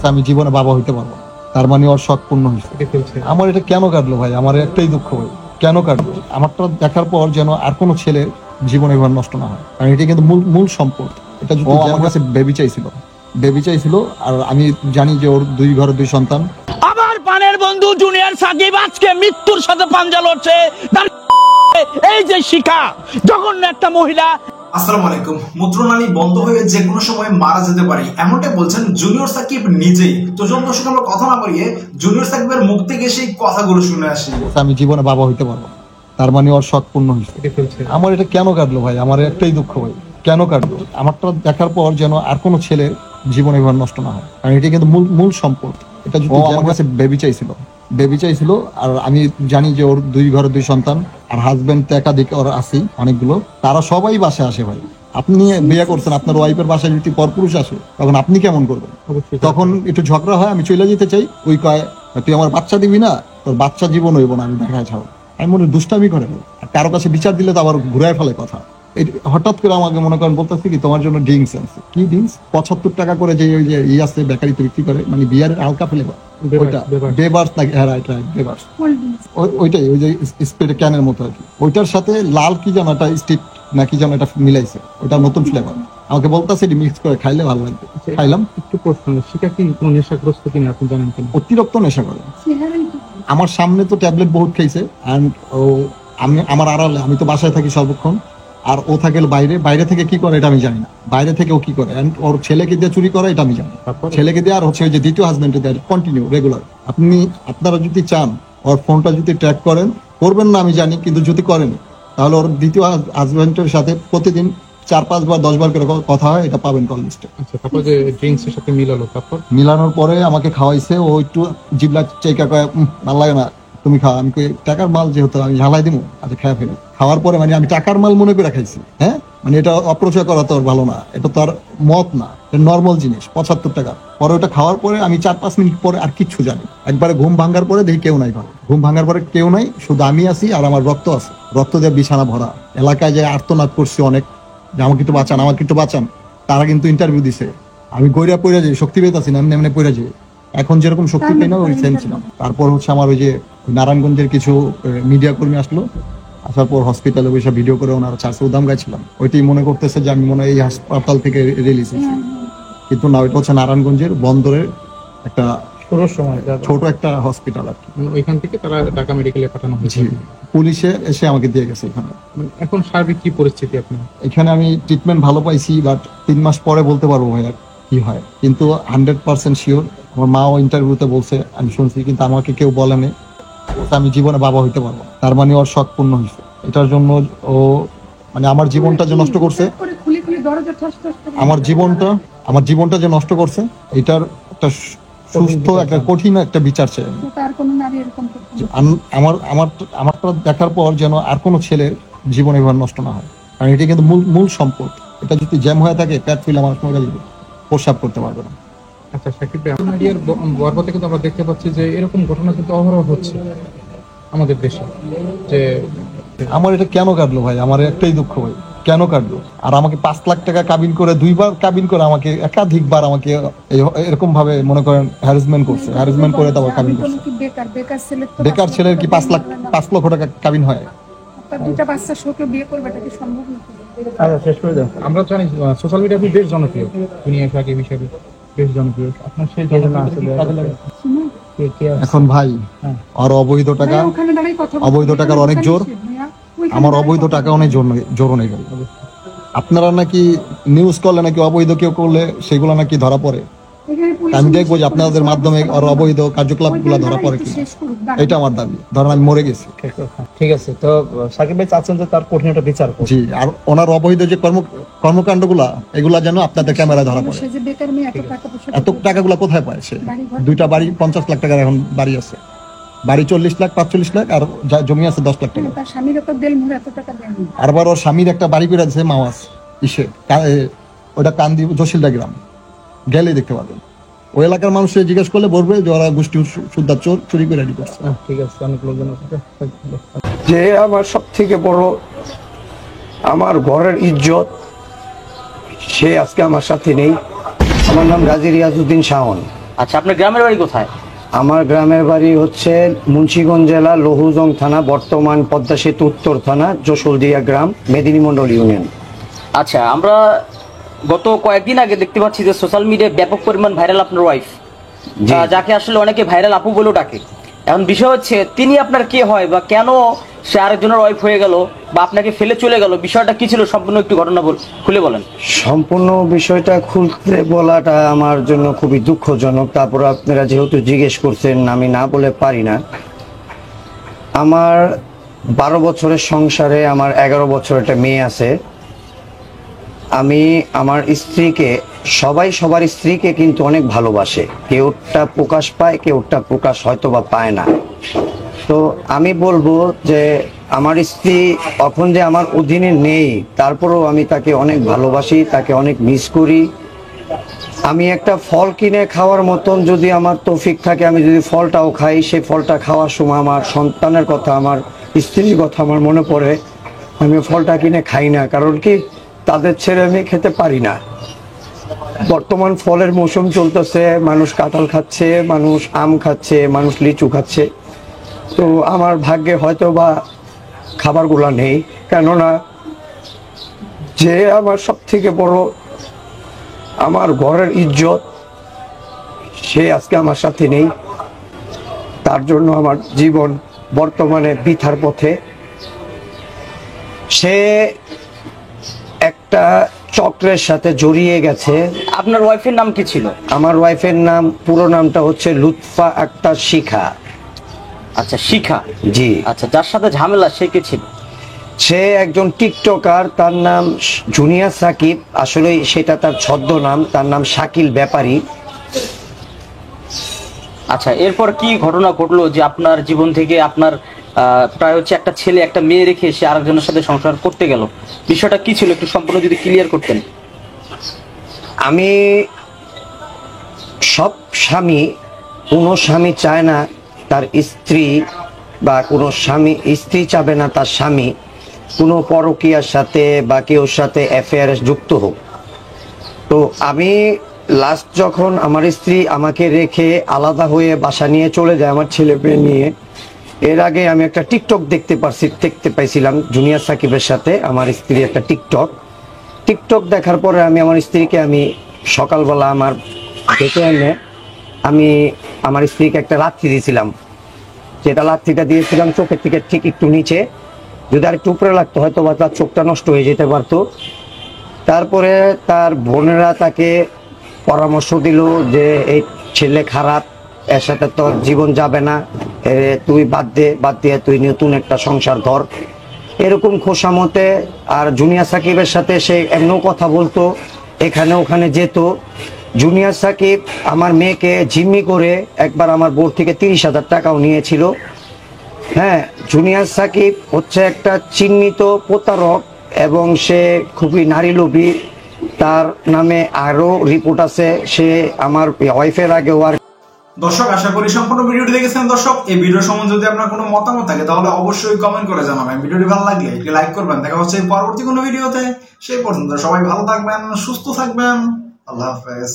আমি জীবনে বাবা হইতে পারবো না, তার মানে ওর শখ পূর্ণ হয়েছে। আমার এটা কেন কাটলো ভাই? আমার একটাই দুঃখ ভাই, কেন কাটলো? আমারটা দেখার পর যেন আর কোনো ছেলের জীবনে এবার নষ্ট না হয়, কারণ এটা কিন্তু মূল মূল সম্পদ। এটা যদি আমার কাছে বেবি চাইছিল, আর আমি জানি যে ওর 2 ঘরে 2 সন্তান। আমার পানের বন্ধু জুনিয়র সাকিব আজকে মৃত্যুর সাথে পাঞ্জা লড়ছে। এই যে শিখা, জঘন্য একটা মহিলা। আসসালামু আলাইকুম। মূত্রনালী বন্ধ হয়ে যে কোনো সময় মারা যেতে পারি, এমনটাই বলছেন জুনিয়র সাকিব নিজেই। তো চলুন দর্শক, আমরা কথা না বাড়িয়ে জুনিয়র সাকিবের মুখ থেকে সেই কথাগুলো শুনে আসি। আমি জীবনে বাবা হইতে পারবো না, তার মানে ওর শখ পূর্ণ হয়েছে। আমার এটা কেন কাটলো ভাই? আমার একটাই দুঃখ ভাই, কেন কাটলো? আমারটা দেখার পর যেন আর কোনো ছেলের জীবনে এবার নষ্ট না হয়, কারণ এটা কিন্তু মূল সম্পদ। এটা যদি আমার কাছে বেবি চাইছিল, আর আমি জানি যে ওর 2 ঘরে 2 সন্তান, আর হাজবেন্ড তো একাধিক ওর আছে অনেকগুলো। তারা সবাই বাসায় আসে ভাই। আপনি বিয়ে করছেন, আপনার ওয়াইফের বাসায় যদি পরপুরুষ আসে, তখন আপনি কেমন করবেন? তখন একটু ঝগড়া হয়, আমি চলে যেতে চাই, ওই কয় তুই আমার বাচ্চা দিবি না, তোর বাচ্চা জীবন হইব না, আমি দেখায় ছাড়ো। আমি মনে দুষ্টামি করে, আর কারো কাছে বিচার দিলে তো আবার ঘুরায় ফেলে কথা। হঠাৎ করে আমাকে মনে করেন বলতেছি কি তোমার জন্য ড্রিঙ্কস আছে। কি ড্রিঙ্কস? 75 টাকা করে যে ওই যে আছে বেকারিতে বিক্রি করে, মানে বিয়ারের হালকা ফ্লেভার, ওইটা বেবার্স নাকি? হ্যাঁ, রাইট বেবার্স। ওইটাই, ওই যে স্প্রে ক্যানের মতো আর কি। ওইটার সাথে লাল কি যেন একটা স্টিক নাকি যেন এটা মিলাইছে, ওটা নতুন ফ্লেভার। আমাকে বলতেছে এটি মিক্স করে খাইলে ভালো লাগবে। খাইলাম। একটু প্রশ্ন, শিখা কি কোনো নেশাগ্রস্ত কিনা আপনি জানেন কিনা? অতিরিক্ত নেশা করে। আমার সামনে তো ট্যাবলেট বহুত খাইছে, অ্যান্ড আমি আমার আড়ালে, আমি তো বাসায় থাকি সর্বক্ষণ, আর ও থাকে বাইরে থেকে কি করে এটা আমি জানি না। বাইরে থেকে ও কি করে, এন্ড ওর ছেলেকে দিয়ে চুরি করে এটা আমি জানি। ছেলেকে দিয়ে, আর হচ্ছে ওই যে দ্বিতীয় হাজবেন্ডে দেয় কন্টিনিউ রেগুলার। আপনারা যদি চান ওর ফোনটা যদি ট্র্যাক করবেন না আমি জানি, কিন্তু যদি করেন তাহলে ওর দ্বিতীয় হাজবেন্ডের সাথে প্রতিদিন 4-5 বার 10 বার করে কথা হয়, এটা পাবেন কল লিস্টে। আচ্ছা, তারপর যে ড্রিঙ্কস এর সাথে মিলালো, তারপর মিলানোর পরে আমাকে খাওয়াইছে। ও একটু জিবলা চেকা কয় ভালো লাগে না, তুমি খাও। আমি টাকার মাল যেহেতু আমি ঝালাই দিব, আচ্ছা খেয়ে ফেলি। খাওয়ার পরে মানে আমি টাকার মাল মনে করে খাইছি। হ্যাঁ, মানে এটা অপচয় করা তো আর ভালো না, এটা তো আর মদ না, এটা নর্মাল জিনিস। 75 টাকা পরে ওটা খাওয়ার পরে আমি 4-5 মিনিট পরে আর কিচ্ছু জানি। একবারে ঘুম ভাঙার পরে দেখি কেউ নাই ঘরে। ঘুম ভাঙার পরে কেউ নাই, শুধু আমি আছি আর আমার রক্ত আছে। রক্ত দিয়ে বিছানা ভরা। এলাকায় যে আর্তনাদ করছি অনেক, যে আমাকে একটু বাঁচান, আমাকে একটু বাঁচান। তারা কিন্তু ইন্টারভিউ দিছে। আমি গইরা পইরা যাই, শক্তি পেতাছি না, এমনি এমনি পইরা যাই। এখন যেরকম শক্তি পাই না, ওই সেম ছিলাম। তারপর হচ্ছে আমার ওই যে নারায়ণগঞ্জের কিছু মিডিয়া কর্মী আসলো, আসার পর হসপিটালে বসে ভিডিও করে ওনারা চার্জে উদাম গাইছিলাম। ওইটাই মনে করতেছে যে আমি মনে হয় এই হাসপাতাল থেকে রিলিজ হয়েছি, কিন্তু না, ওইটা হচ্ছে নারায়ণগঞ্জের বন্দরের একটা ছোট একটা হসপিটাল আর কি। ওইখান থেকে তারা ঢাকা মেডিকেলে পাঠানো হয়েছে। পুলিশে এসে আমাকে দিয়ে গেছে এখানে। এখন সার্বিক কি পরিস্থিতি আপনার? এখানে আমি ট্রিটমেন্ট ভালো পাইছি, বাট 3 মাস পরে বলতে পারবো ভাইয়া কি হয়। কিন্তু 100% শিওর, আমার মাও ইন্টারভিউতে বলছে, আমি শুনছি, কিন্তু আমাকে কেউ বলেনি আমি জীবনে বাবা হইতে পারবো, তার মানে ওর শখ পূর্ণ হয়েছে। এটার জন্য ও মানে আমার জীবনটা যে নষ্ট করছে, আমার জীবনটা যে নষ্ট করছে, এটার একটা সুস্থ একটা কঠিন একটা বিচার চাই। আমারটা দেখার পর যেন আর কোনো ছেলের জীবন এবার নষ্ট না হয়, কারণ এটা কিন্তু মূল সম্পদ। এটা যদি জ্যাম হয়ে থাকে, পেট ফিল আমার সময় প্রস্রাব করতে পারবে না। আচ্ছা সাকিব ভাই, মিডিয়ার বরপথে কিন্তু আমরা দেখতে পাচ্ছি যে এরকম ঘটনা কিন্তু অহরহ হচ্ছে আমাদের দেশে। যে আমার এটা কেন কাটলো ভাই? আমার একটাই দুঃখ ভাই, কেন কাটলো? আর আমাকে 5 লাখ টাকা কাবিন করে, 2 বার কাবিন করে, আমাকে একাধিকবার আমাকে এরকম ভাবে মনে করেন হ্যারাসমেন্ট করছে। হ্যারাসমেন্ট করে তারপর কাবিন করছে। বেকার ছেলের কি 5 লক্ষ টাকা কাবিন হয়? দুইটা বাচ্চা শোকে বিয়ে করবে, এটা কি সম্ভব? আচ্ছা, শেষ করে দাও। আমরা জানি সোশ্যাল মিডিয়া আপনি বেশ জনপ্রিয়, দুনিয়া সাকিব হিসাবে বেশ জনপ্রিয়। আপনার সেই এখন ভাই আর অবৈধ টাকার অনেক জোর, আমার অবৈধ টাকা অনেক জোর নেই। আপনারা নাকি নিউজ করলে নাকি অবৈধ কেউ করলে সেগুলো নাকি ধরা পড়ে। আমি দেখবো যে আপনাদের মাধ্যমে আর অবৈধ কার্যকলাপ গুলা ধরা পড়ে কি, এটা আমার দাবি। ধরেন আমি মরে গেছি, ঠিক আছে, তো সাকিব ভাই চাচ্ছেন যে তার কঠিন একটা বিচার করুন। জি, আর ওনার অবৈধ যে কর্মকাণ্ড গুলা, এগুলা যেন আপনাদের ক্যামেরায় ধরা পড়ে। এত টাকাগুলা কোথায় পায় সে? 2টা বাড়ি, 50 লাখ টাকার এখন বাড়ি আছে, বাড়ি 40 লাখ 45 লাখ, আর জমি আছে 10 লাখ টাকা। আরবার ওর স্বামীর একটা বাড়ি করে আছে মাওয়াস ইসে, ওটা কান্দি জসিলদা গ্রাম, গেলেই দেখতে পাবেন। ওই এলাকার মানুষ জিজ্ঞেস করলে বলবে যে ওরা গোষ্ঠী সুদ্ধা চোর, চুরি করে রেডি করছে। ঠিক আছে, অনেক লোকজন আছে। যে আমার সব থেকে বড়, আমার ঘরের ইজ্জত, সে আজকে আমার সাথে নেই। আমার নাম গাজী রিয়াজউদ্দিন শাওন। আচ্ছা, আপনার গ্রামের বাড়ি কোথায়? আমার গ্রামের বাড়ি হচ্ছে মুন্সিগঞ্জ জেলা লৌহজং থানা, বর্তমান পদ্মা সেতু উত্তর থানা, যশোলদিয়া গ্রাম, মেদিনীমন্ডল ইউনিয়ন। আচ্ছা, আমরা গত কয়েকদিন আগে দেখতে পাচ্ছি যে সোশ্যাল মিডিয়ায় ব্যাপক পরিমাণ ভাইরাল আপনার ওয়াইফ, জি। যাকে আসলে অনেকে ভাইরাল আপু বলেও ডাকে। এখন বিষয় হচ্ছে তিনি আপনার কে হয় বা কেন সে আরেকজনের ওয়াইফ হয়ে গেল বা আপনাকে ফেলে চলে গেল, বিষয়টা কি ছিল সম্পূর্ণ একটু ঘটনা খুলে বলেন। সম্পূর্ণ বিষয়টা খুলতে বলাটা আমার জন্য খুবই দুঃখজনক। তারপর আপনারা যেহেতু জিজ্ঞেস করছেন, আমি না বলে পারি না। আমার 12 বছরের সংসারে আমার 11 বছর একটা মেয়ে আছে। আমি আমার স্ত্রীকে, সবাই সবার স্ত্রীকে কিন্তু অনেক ভালোবাসে, কেউটা প্রকাশ পায়, কেউটা প্রকাশ হয়তো বা পায় না। তো আমি বলবো যে আমার স্ত্রী এখন যে আমার অধীনে নেই, তারপরেও আমি তাকে অনেক ভালোবাসি, তাকে অনেক মিস করি। আমি একটা ফল কিনে খাওয়ার মতন যদি আমার তৌফিক থাকে, আমি যদি ফলটাও খাই, সেই ফলটা খাওয়ার সময় আমার সন্তানের কথা, আমার স্ত্রীর কথা আমার মনে পড়ে। আমি ফলটা কিনে খাই না, কারণ কি তাদের ছেড়ে আমি খেতে পারি না। বর্তমান ফলের মৌসুম চলতেছে, মানুষ কাঁঠাল খাচ্ছে, মানুষ আম খাচ্ছে, মানুষ লিচু খাচ্ছে। তো আমার ভাগ্যে হয়তো বা খাবারগুলো নেই, কেননা যে আমার সব থেকে বড় আমার ঘরের ইজ্জত, সে আজকে আমার সাথে নেই। তার জন্য আমার জীবন বর্তমানে বৃথার পথে। সে একটা চক্রের সাথে জড়িয়ে গেছে। আপনার ওয়াইফের নাম কি ছিল? আমার ওয়াইফের নাম, পুরো নামটা হচ্ছে লুৎফা আক্তার শিখা। আচ্ছা, শিখা। জি। আচ্ছা, যার সাথে ঝামেলা সে কে ছিল? সে একজন টিকটকার, তার নাম জুনিয়র সাকিব। আসলে সেটা তার ছদ্মনাম, তার নাম শাকিল ব্যাপারী। আচ্ছা, এরপর কি ঘটনা ঘটলো যে আপনার জীবন থেকে আপনার প্রায় হচ্ছে একটা ছেলে একটা মেয়ে রেখে সে আরেকজনের সাথে সংসার করতে গেল, বিষয়টা কি ছিল একটু সম্পূর্ণ যদি ক্লিয়ার করতেন। আমি, সব স্বামী, কোনো স্বামী চায় না তার স্ত্রী, বা কোনো স্বামী, স্ত্রী চাবে না তার স্বামী কোনো পরকীয়ার সাথে বা কেউর সাথে অ্যাফেয়ারে যুক্ত হোক। তো আমি লাস্ট যখন আমার স্ত্রী আমাকে রেখে আলাদা হয়ে বাসা নিয়ে চলে যায় আমার ছেলে মেয়ে নিয়ে, এর আগে আমি একটা টিকটক দেখতে পাইছিলাম জুনিয়র সাকিবের সাথে আমার স্ত্রীর একটা টিকটক দেখার পরে আমি আমার স্ত্রীকে, আমি সকালবেলা আমার ডেকে এনে আমি আমার স্ত্রীকে একটা লাথি দিয়েছিলাম। যেটা লাথিটা দিয়েছিলাম চোখের থেকে ঠিক একটু নিচে, যদি আর একটু উপরে লাগতো হয়তো বা তার চোখটা নষ্ট হয়ে যেতে পারতো। তারপরে তার বোনেরা তাকে পরামর্শ দিল যে এই ছেলে খারাপ, এর সাথে তোর জীবন যাবে না, তুই বাদ দিয়ে তুই নতুন একটা সংসার ধর, এরকম খোসামতে। আর জুনিয়র সাকিবের সাথে সে এমনও কথা বলতো, এখানে ওখানে যেত। জুনিয়র সাকিব আমার মেয়েকে জিম্মি করে একবার আমার বোর্ড থেকে 30,000 টাকাও নিয়েছিল। হ্যাঁ, জুনিয়র সাকিব হচ্ছে একটা চিহ্নিত প্রতারক এবং সে খুবই নারী লোভী। তার নামে আরো রিপোর্ট আছে। সে আমার ওয়াইফের আগেও আর। দর্শক, আশা করি সম্পূর্ণ ভিডিওটি দেখেছেন। দর্শক, এই ভিডিও সম্বন্ধে যদি আপনার কোনো মতামত থাকে তাহলে অবশ্যই কমেন্ট করে জানাবেন। ভিডিওটি ভালো লাগলে একটি লাইক করবেন। দেখা হচ্ছে পরবর্তী কোনো ভিডিওতে। সেই পর্যন্ত সবাই ভালো থাকবেন, সুস্থ থাকবেন। আল্লাহ হাফেজ।